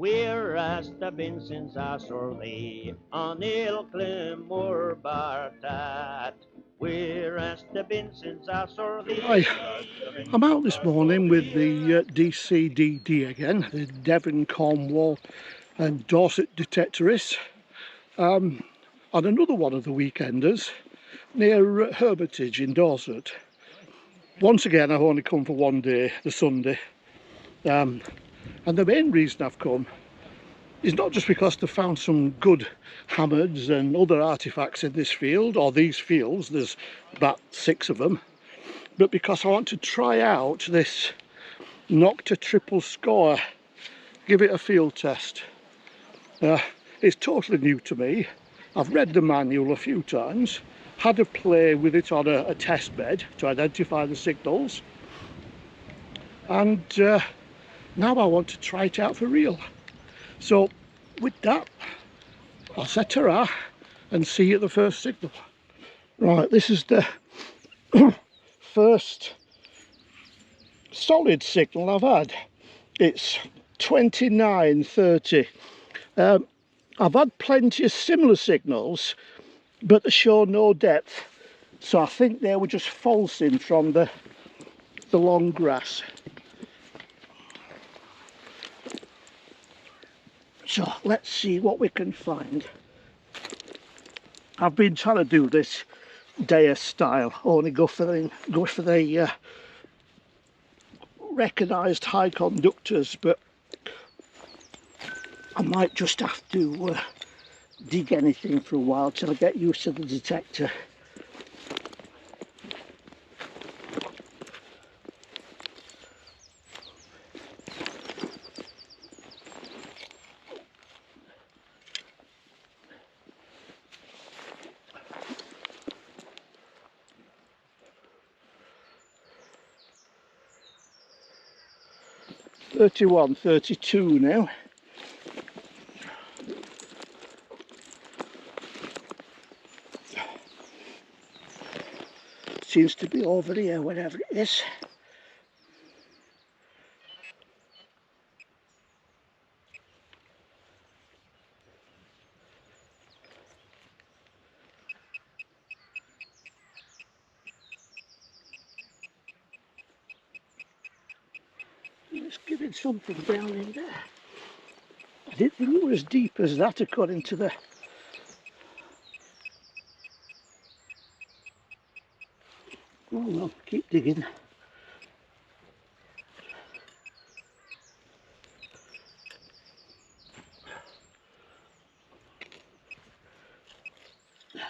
Whereas the Vincents are sorely on Ilkley Moor Bartat. Whereas the Vincents are sorely. Hi, I'm out this morning with the DCDD again, the Devon, Cornwall and Dorset detectorists, on another one of the weekenders near Hermitage in Dorset. Once again, I've only come for one day, the Sunday, and the main reason I've come is not just because they found some good hammers and other artefacts in this field, or these fields, there's about 6 of them, but because I want to try out this Nokta Triple Score, give it a field test. It's totally new to me. I've read the manual a few times, had a play with it on a test bed to identify the signals, and now I want to try it out for real. So with that, I'll say ta-ra and see you at the first signal. Right, this is the first solid signal I've had. It's 29:30. I've had plenty of similar signals, but they show no depth, so I think they were just falsing from the long grass. So let's see what we can find. I've been trying to do this Deus style, only go for the recognised high conductors, but I might just have to dig anything for a while till I get used to the detector. (31, 32) now. Seems to be over here, whatever it is. It's giving something down in there. I didn't think it was as deep as that according to the... Oh well, keep digging.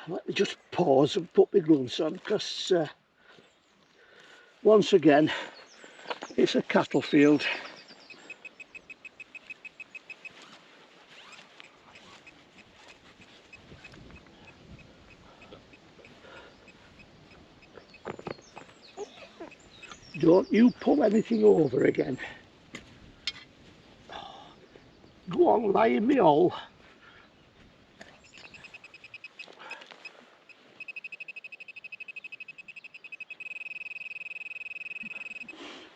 Let me just pause and put my gloves on, because once again it's a cattle field. Don't you pull anything over again. Go on, lie in me hole.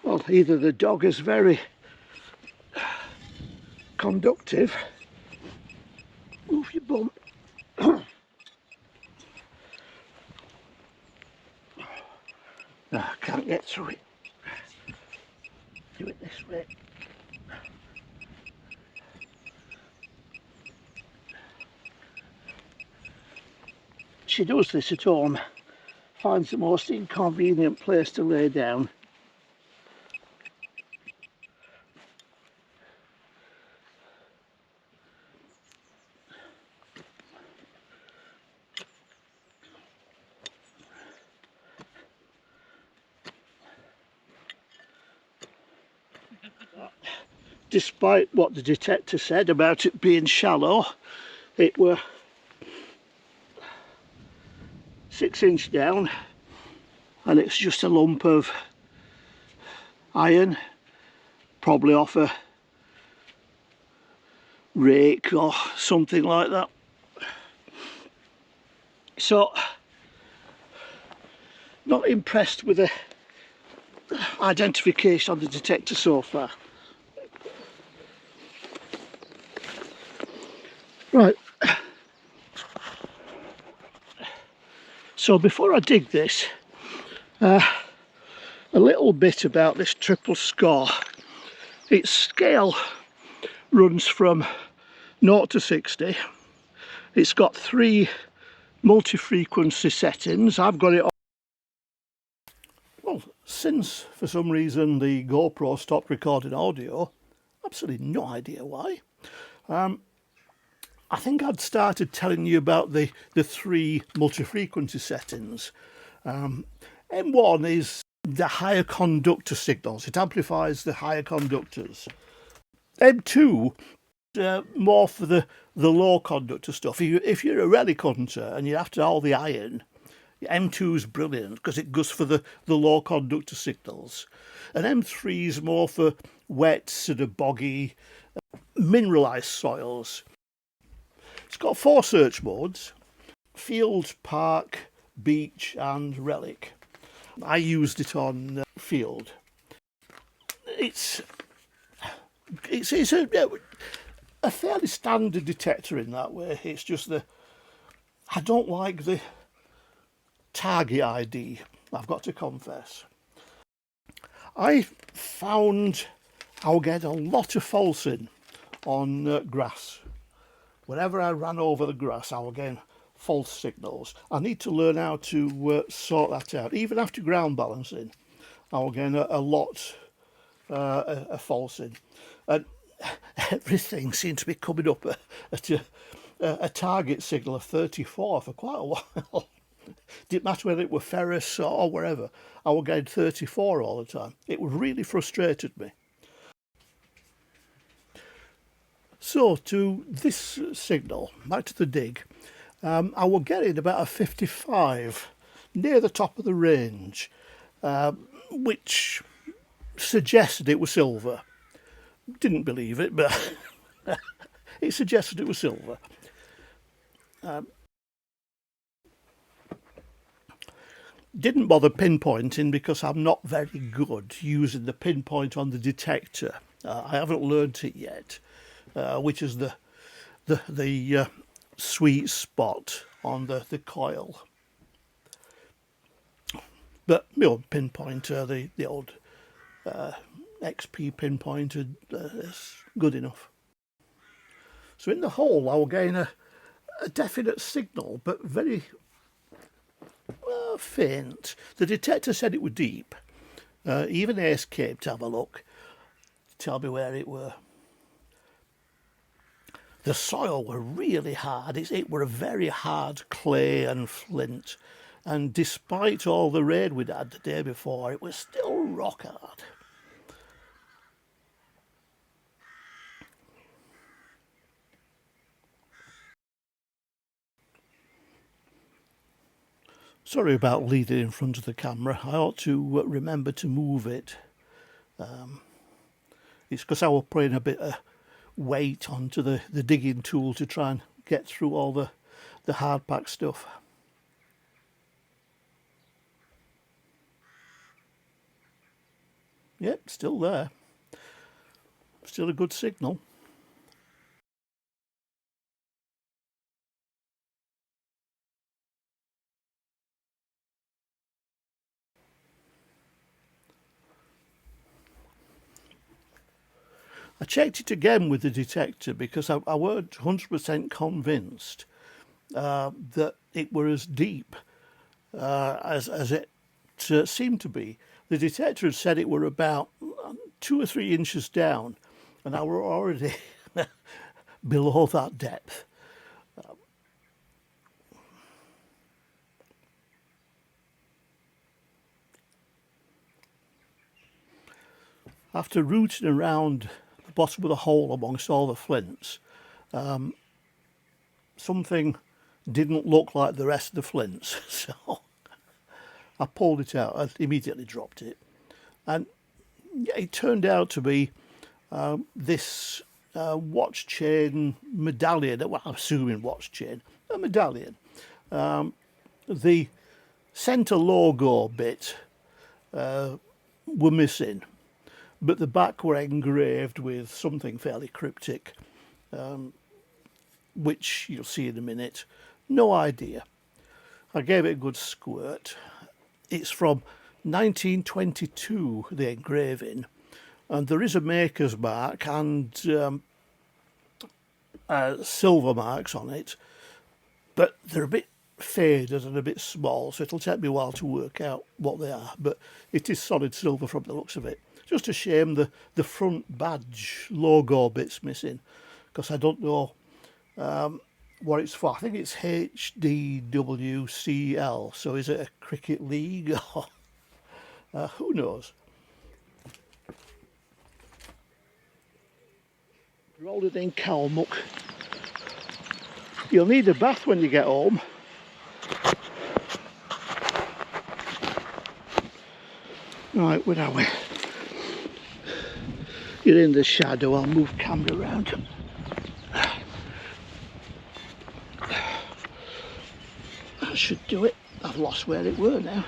Well, either the dog is very conductive. Move your bum. No, I can't get through it. Do it this way. She does this at home. Finds the most inconvenient place to lay down. Despite what the detector said about it being shallow, it were 6 inch down, and it's just a lump of iron, probably off a rake or something like that. So, not impressed with the identification on the detector so far. Right, so before I dig this, a little bit about this triple score. Its scale runs from 0 to 60. It's got 3 multi-frequency settings. I've got it on. Well, since for some reason the GoPro stopped recording audio, absolutely no idea why. I think I'd started telling you about the 3 multi-frequency settings. M1 is the higher conductor signals. It amplifies the higher conductors. M2 more for the low conductor stuff. If you're a relic hunter and you're after all the iron, M2 is brilliant because it goes for the low conductor signals. And M3 is more for wet, sort of boggy, mineralised soils. It's got 4 search modes: field, park, beach and relic. I used it on field. It's a fairly standard detector in that way. It's just I don't like the target ID, I've got to confess. I found I'll get a lot of falsing on grass. Whenever I ran over the grass, I was getting false signals. I need to learn how to sort that out. Even after ground balancing, I was getting a lot of falsing. And everything seemed to be coming up at a target signal of 34 for quite a while. Didn't matter whether it were ferrous or wherever, I was getting 34 all the time. It really frustrated me. So to this signal, back to the dig, I was getting about a 55 near the top of the range, which suggested it was silver. Didn't believe it, but it suggested it was silver. Didn't bother pinpointing because I'm not very good using the pinpoint on the detector. I haven't learnt it yet, which is the sweet spot on the coil. But pinpointer, the old XP pinpointer is good enough. So in the hole, I will gain a definite signal, but very faint. The detector said it was deep. Even Ace came to have a look, to tell me where it were. The soil were really hard. It were a very hard clay and flint. And despite all the rain we'd had the day before, it was still rock hard. Sorry about leading in front of the camera. I ought to remember to move it. It's because I was putting a bit of weight onto the digging tool to try and get through all the hard pack stuff. Yep, still there. Still a good signal. I checked it again with the detector because I weren't 100% convinced that it were as deep as it seemed to be. The detector had said it were about 2 or 3 inches down, and I were already below that depth. After rooting around the bottom of the hole amongst all the flints, something didn't look like the rest of the flints, so I pulled it out. I immediately dropped it, and it turned out to be this watch chain medallion. Well, I'm assuming watch chain, a medallion. The centre logo bit were missing, but the back were engraved with something fairly cryptic. which you'll see in a minute. No idea. I gave it a good squirt. It's from 1922, the engraving, and there is a maker's mark and silver marks on it, but they're a bit faded and a bit small, so it'll take me a while to work out what they are, but it is solid silver from the looks of it. Just a shame the front badge logo bit's missing, because I don't know what it's for. I think it's HDWCL, so is it a cricket league or who knows. Rolling in cow muck. You'll need a bath when you get home. Right, where are we? You're in the shadow, I'll move camera around. That should do it. I've lost where it were now.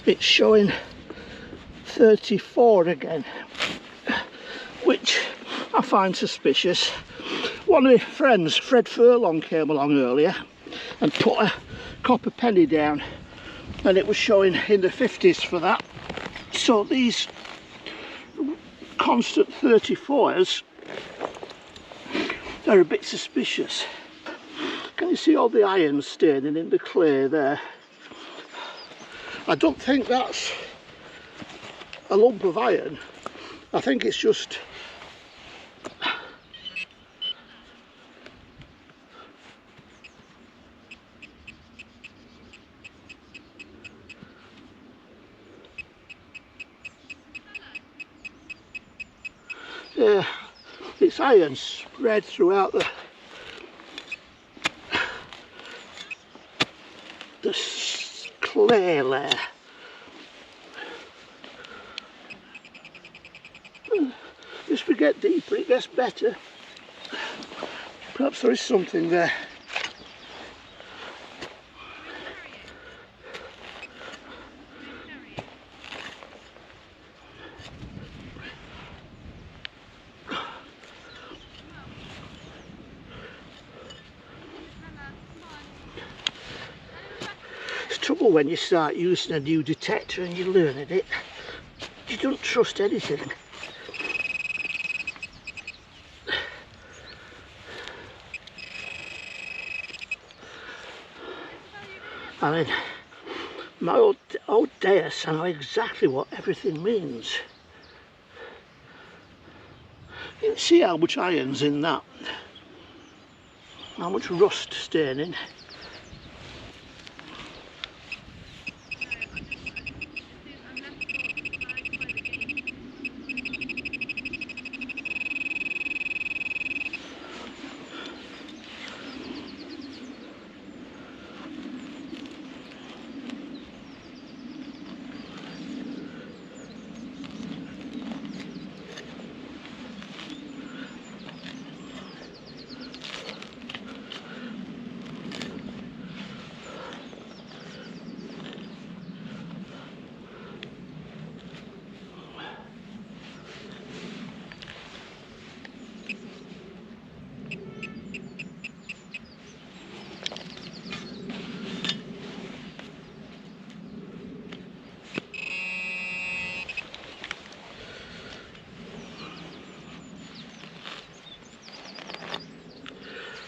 It's showing 34 again, which I find suspicious. One of my friends, Fred Furlong, came along earlier and put a copper penny down, and it was showing in the 50s for that. So these constant 34s are a bit suspicious. Can you see all the iron staining in the clay there? I don't think that's a lump of iron. I think it's just it's iron spread throughout the clay layer. As we get deeper it gets better. Perhaps there is something there. Trouble when you start using a new detector and you're learning it, you don't trust anything. I mean, my old Deus, I know exactly what everything means. You can see how much iron's in that, how much rust staining.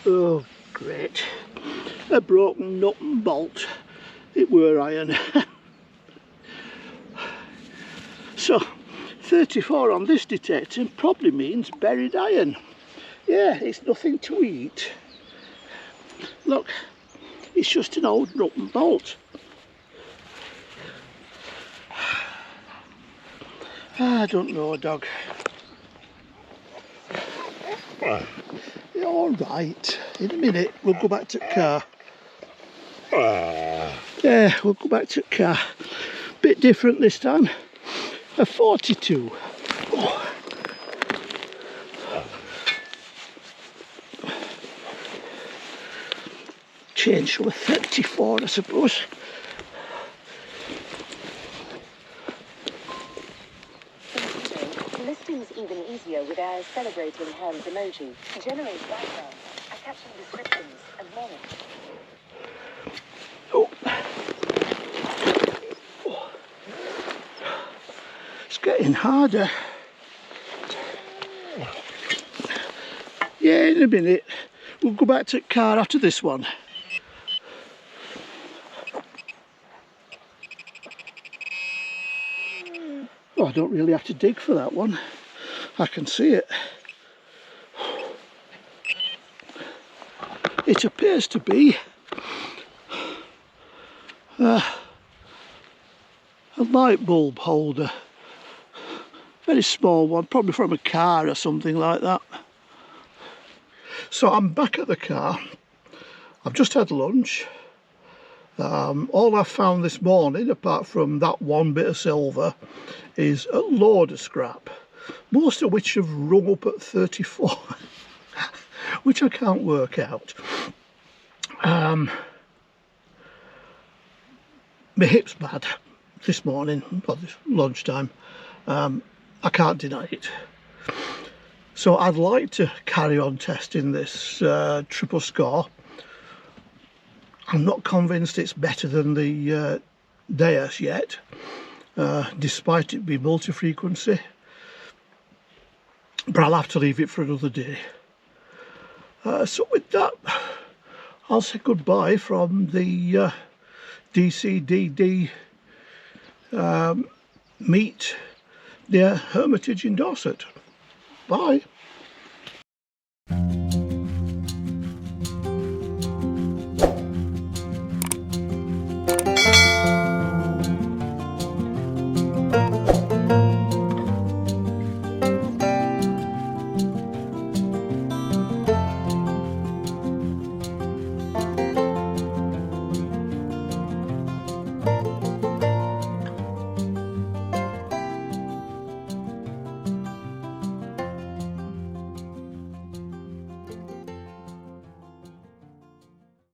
Oh great, a broken nut and bolt. It were iron. So 34 on this detector probably means buried iron. Yeah, it's nothing to eat. Look, it's just an old nut and bolt. I don't know, dog. You're all right. In a minute, we'll go back to the car. There, we'll go back to the car. Bit different this time. A 42. Oh. Change to a 34, I suppose. Listings even easier with our celebrating hands emoji. Generate backgrounds, attaching descriptions, and more. Oh. Oh. It's getting harder. Yeah, in a minute. We'll go back to the car after this one. Oh, I don't really have to dig for that one. I can see it. It appears to be a light bulb holder. Very small one, probably from a car or something like that. So I'm back at the car. I've just had lunch. All I've found this morning, apart from that one bit of silver, is a load of scrap, most of which have rung up at 34, which I can't work out. My hip's bad this morning, or this lunchtime. I can't deny it. So I'd like to carry on testing this triple score. I'm not convinced it's better than the Deus yet, despite it being multi-frequency, but I'll have to leave it for another day. So with that, I'll say goodbye from the DCDD meet near Hermitage in Dorset. Bye.